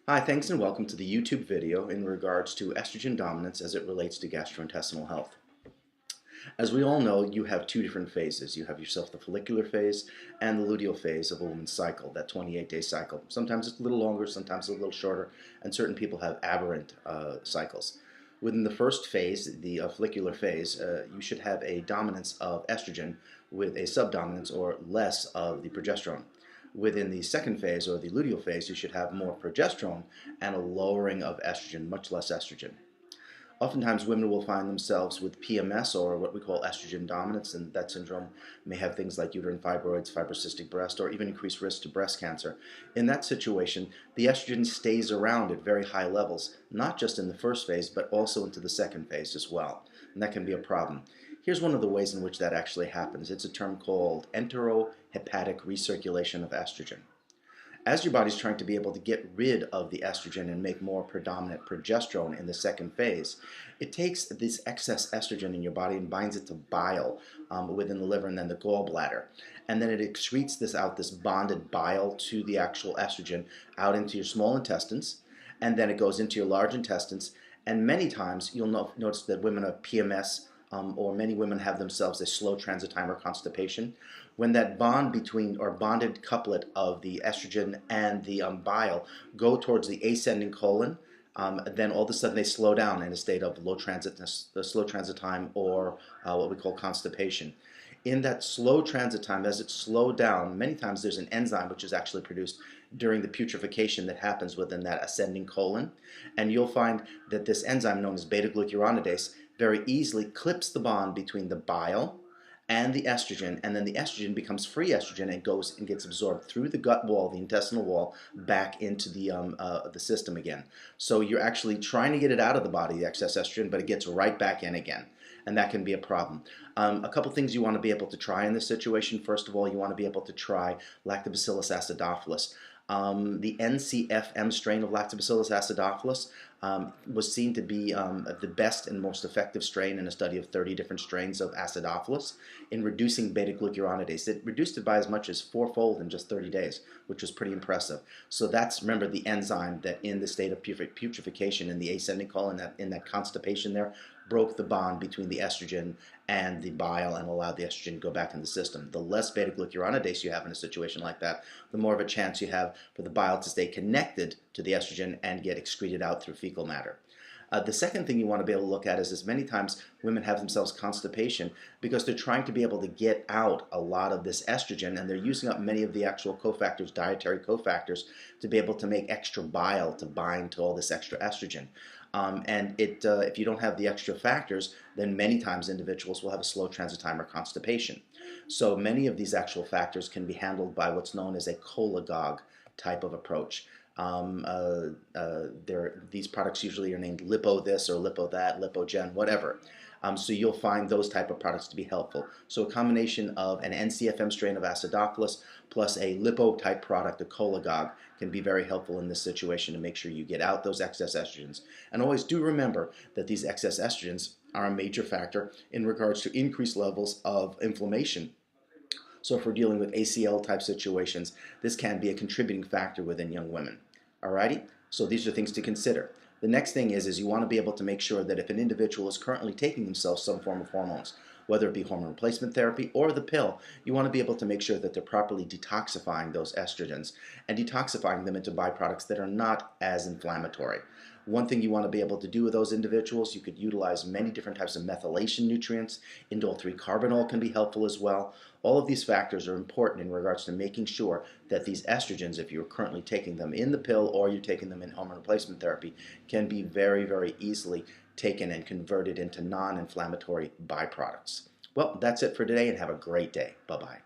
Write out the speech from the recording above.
Hi, thanks and welcome to the YouTube video in regards to estrogen dominance as it relates to gastrointestinal health. As we all know, you have two different phases. You have yourself the follicular phase and the luteal phase of a woman's cycle, that 28-day cycle. Sometimes it's a little longer, sometimes a little shorter, and certain people have aberrant cycles. Within the first phase, the follicular phase, you should have a dominance of estrogen with a subdominance or less of the progesterone. Within the second phase, or the luteal phase, you should have more progesterone and a lowering of estrogen, much less estrogen. Oftentimes, women will find themselves with PMS, or what we call estrogen dominance, and that syndrome may have things like uterine fibroids, fibrocystic breast, or even increased risk to breast cancer. In that situation, the estrogen stays around at very high levels, not just in the first phase, but also into the second phase as well, and that can be a problem. Here's one of the ways in which that actually happens. It's a term called enterohepatic recirculation of estrogen. As your body's trying to be able to get rid of the estrogen and make more predominant progesterone in the second phase, it takes this excess estrogen in your body and binds it to bile within the liver and then the gallbladder. And then it excretes this bonded bile to the actual estrogen out into your small intestines, and then it goes into your large intestines. And many times you'll notice that women have PMS, or many women have themselves a slow transit time or constipation. When that bond between, or bonded couplet of the estrogen and the bile go towards the ascending colon, then all of a sudden they slow down in a state of slow transit time, or what we call constipation. In that slow transit time, as it's slowed down, many times there's an enzyme which is actually produced during the putrefaction that happens within that ascending colon. And you'll find that this enzyme, known as beta-glucuronidase, very easily clips the bond between the bile and the estrogen, and then the estrogen becomes free estrogen and goes and gets absorbed through the gut wall, the intestinal wall, back into the system again. So you're actually trying to get it out of the body, the excess estrogen, but it gets right back in again, and that can be a problem. A couple things you want to be able to try in this situation. First of all, you want to be able to try Lactobacillus acidophilus. The NCFM strain of Lactobacillus acidophilus was seen to be the best and most effective strain in a study of 30 different strains of acidophilus in reducing beta-glucuronidase. It reduced it by as much as fourfold in just 30 days, which was pretty impressive. So that's, remember, the enzyme that in the state of putrefaction in the ascending colon, in that constipation there, broke the bond between the estrogen and the bile and allowed the estrogen to go back in the system. The less beta-glucuronidase you have in a situation like that, the more of a chance you have for the bile to stay connected to the estrogen and get excreted out through fecal matter. The second thing you want to be able to look at is many times women have themselves constipation because they're trying to be able to get out a lot of this estrogen, and they're using up many of the actual cofactors, dietary cofactors, to be able to make extra bile to bind to all this extra estrogen. If you don't have the extra factors, then many times individuals will have a slow transit time or constipation. So many of these actual factors can be handled by what's known as a cholagogue type of approach. These products usually are named Lipo this or Lipo that, Lipogen, whatever. So you'll find those type of products to be helpful. So a combination of an NCFM strain of acidophilus plus a lipo type product, a cholagogue, can be very helpful in this situation to make sure you get out those excess estrogens. And always do remember that these excess estrogens are a major factor in regards to increased levels of inflammation. So if we're dealing with ACL type situations, this can be a contributing factor within young women. Alrighty? So these are things to consider. The next thing is you want to be able to make sure that if an individual is currently taking themselves some form of hormones, whether it be hormone replacement therapy or the pill, you want to be able to make sure that they're properly detoxifying those estrogens and detoxifying them into byproducts that are not as inflammatory. One thing you want to be able to do with those individuals, you could utilize many different types of methylation nutrients. Indole 3-carbinol can be helpful as well. All of these factors are important in regards to making sure that these estrogens, if you're currently taking them in the pill or you're taking them in hormone replacement therapy, can be very, very easily taken and converted into non-inflammatory byproducts. Well, that's it for today, and have a great day. Bye-bye.